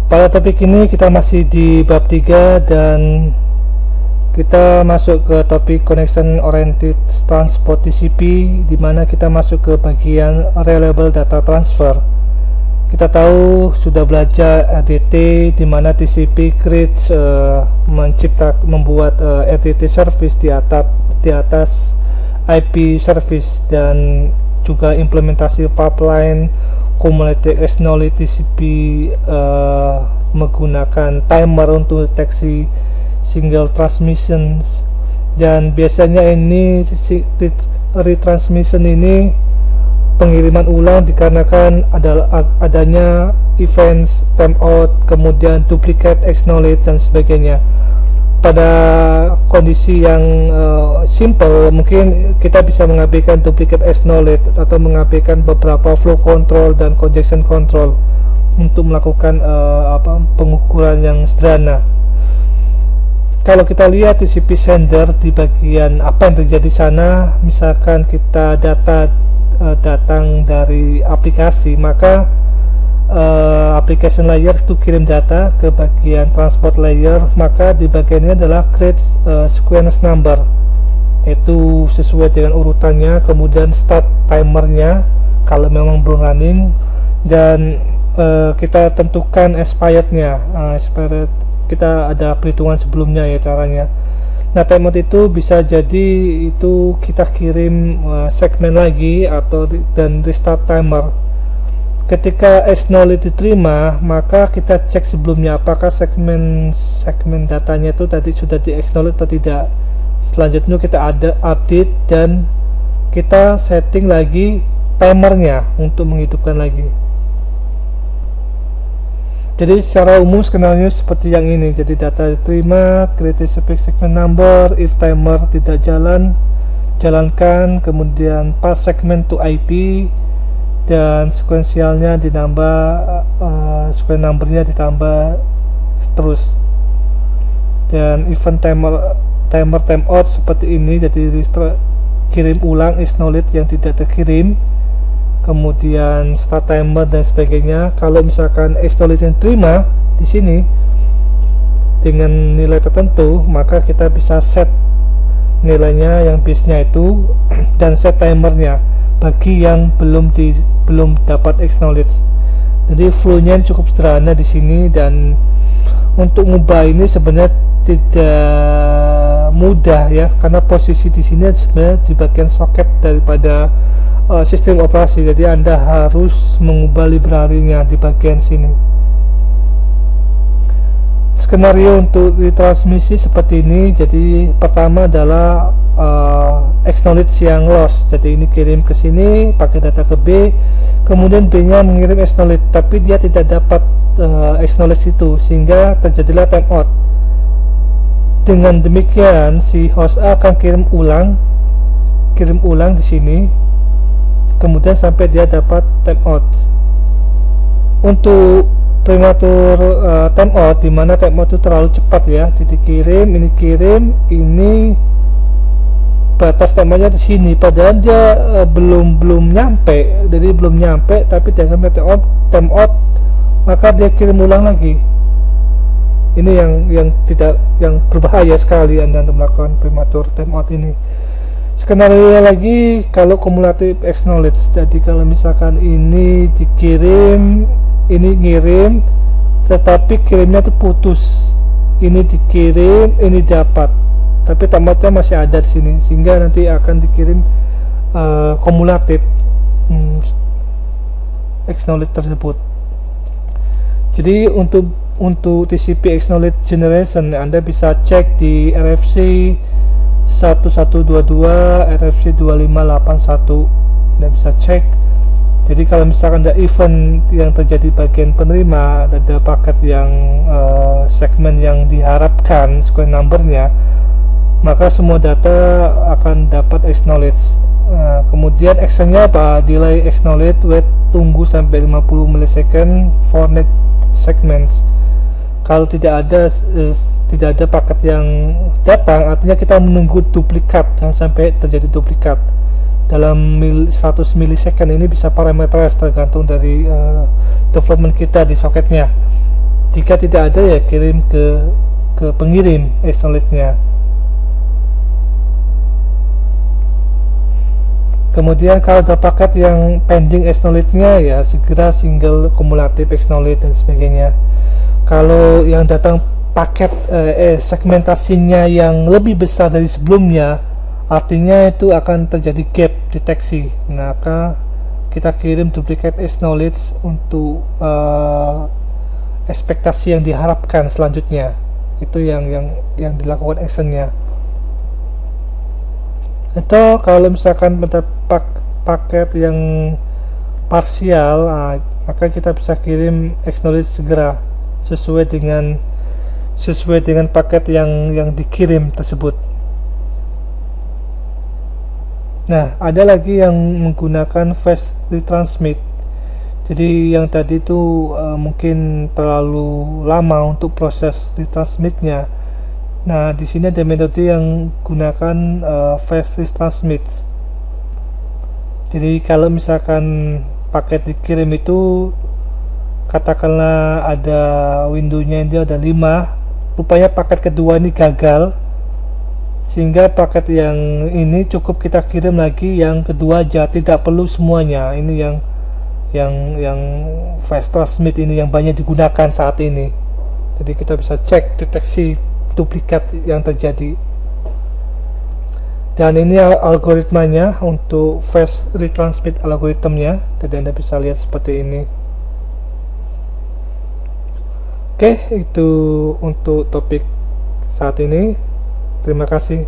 Pada topik ini kita masih di bab 3 dan kita masuk ke topik Connection Oriented Transport TCP, di mana kita masuk ke bagian Reliable Data Transfer. Kita tahu sudah belajar RDT, di mana TCP creates membuat RDT service di atas IP service, dan juga implementasi pipeline cumulative acknowledge TCP menggunakan timer untuk deteksi single transmissions. Dan biasanya ini retransmission ini pengiriman ulang dikarenakan adanya events timeout, kemudian duplicate acknowledge dan sebagainya. Pada kondisi yang simple, mungkin kita bisa mengabaikan duplicate acknowledge atau mengabaikan beberapa flow control dan congestion control untuk melakukan pengukuran yang sederhana. Kalau kita lihat TCP sender di bagian apa yang terjadi sana, misalkan kita datang dari aplikasi, maka application layer itu kirim data ke bagian transport layer, maka di bagian ini adalah create sequence number, itu sesuai dengan urutannya, kemudian start timernya kalau memang belum running, dan kita tentukan expirednya. Expired kita ada perhitungan sebelumnya ya caranya. Nah, timeout itu bisa jadi itu kita kirim segmen lagi dan restart timer. Ketika acknowledge diterima, maka kita cek sebelumnya apakah segmen datanya itu tadi sudah di acknowledge atau tidak. Selanjutnya kita ada update dan kita setting lagi timernya untuk menghidupkan lagi. Jadi secara umum skenario seperti yang ini. Jadi data diterima, create segment number, if timer tidak jalankan, kemudian pass segment to IP, dan sekuensialnya ditambah, sequence numbernya ditambah terus. Dan event timeout seperti ini, jadi kirim ulang acknowledge yang tidak terkirim, kemudian start timer dan sebagainya. Kalau misalkan acknowledge yang terima di sini dengan nilai tertentu, maka kita bisa set nilainya yang base-nya itu dan set timernya bagi yang belum dapat acknowledge. Jadi flow-nya cukup sederhana di sini, dan untuk mengubah ini sebenarnya tidak mudah ya, karena posisi di sini sebenarnya di bagian soket daripada sistem operasi. Jadi Anda harus mengubah library-nya di bagian sini. Skenario untuk retransmisi seperti ini. Jadi pertama adalah acknowledge yang lost. Jadi ini kirim ke sini pakai data ke B, kemudian B-nya mengirim acknowledge, tapi dia tidak dapat acknowledge itu, sehingga terjadilah timeout. Dengan demikian si host A akan kirim ulang di sini, kemudian sampai dia dapat timeout. Untuk prematur timeout, dimana timeout itu terlalu cepat ya, dikirim, ini batas timernya di sini, padahal dia belum nyampe, jadi belum nyampe, tapi dia sampai timeout, maka dia kirim ulang lagi. Ini yang berbahaya sekali Anda untuk melakukan prematur timeout ini. Skenario lagi kalau cumulative acknowledge. Jadi kalau misalkan ini dikirim, ini ngirim, tetapi kirimnya itu putus. Ini dikirim, ini dapat, tapi timeoutnya masih ada di sini, sehingga nanti akan dikirim cumulative acknowledge tersebut. Jadi untuk TCP acknowledge generation, Anda bisa cek di RFC 1122, RFC 2581, Anda bisa cek. Jadi kalau misalkan ada event yang terjadi bagian penerima, ada paket yang segmen yang diharapkan sequence numbernya, maka semua data akan dapat acknowledge. Kemudian actionnya apa? Delay acknowledge, wait, tunggu sampai 50 millisecond for next segments. Kalau tidak ada paket yang datang, artinya kita menunggu duplikat, jangan sampai terjadi duplikat. Dalam 100 millisecond ini bisa parameteris tergantung dari development kita di soketnya. Jika tidak ada ya kirim ke pengirim acknowledge-nya. Kemudian kalau ada paket yang pending acknowledge-nya ya segera single cumulative acknowledge dan sebagainya. Kalau yang datang paket segmentasinya yang lebih besar dari sebelumnya, artinya itu akan terjadi gap deteksi, maka kita kirim duplicate acknowledge untuk ekspektasi yang diharapkan selanjutnya. Itu yang dilakukan actionnya. Atau kalau misalkan pada paket yang parsial, maka kita bisa kirim acknowledge segera sesuai dengan paket yang dikirim tersebut. Nah, ada lagi yang menggunakan fast retransmit. Jadi yang tadi itu mungkin terlalu lama untuk proses retransmitnya. Nah, di sini ada metode yang gunakan fast retransmit. Jadi kalau misalkan paket dikirim itu katakanlah ada windownya itu ada 5, rupanya paket kedua ini gagal, sehingga paket yang ini cukup kita kirim lagi yang kedua aja, tidak perlu semuanya. Ini yang fast transmit ini yang banyak digunakan saat ini. Jadi kita bisa cek deteksi duplikat yang terjadi. Dan ini algoritmanya untuk fast retransmit algoritmnya. Jadi Anda bisa lihat seperti ini. Oke, itu untuk topik saat ini. Terima kasih.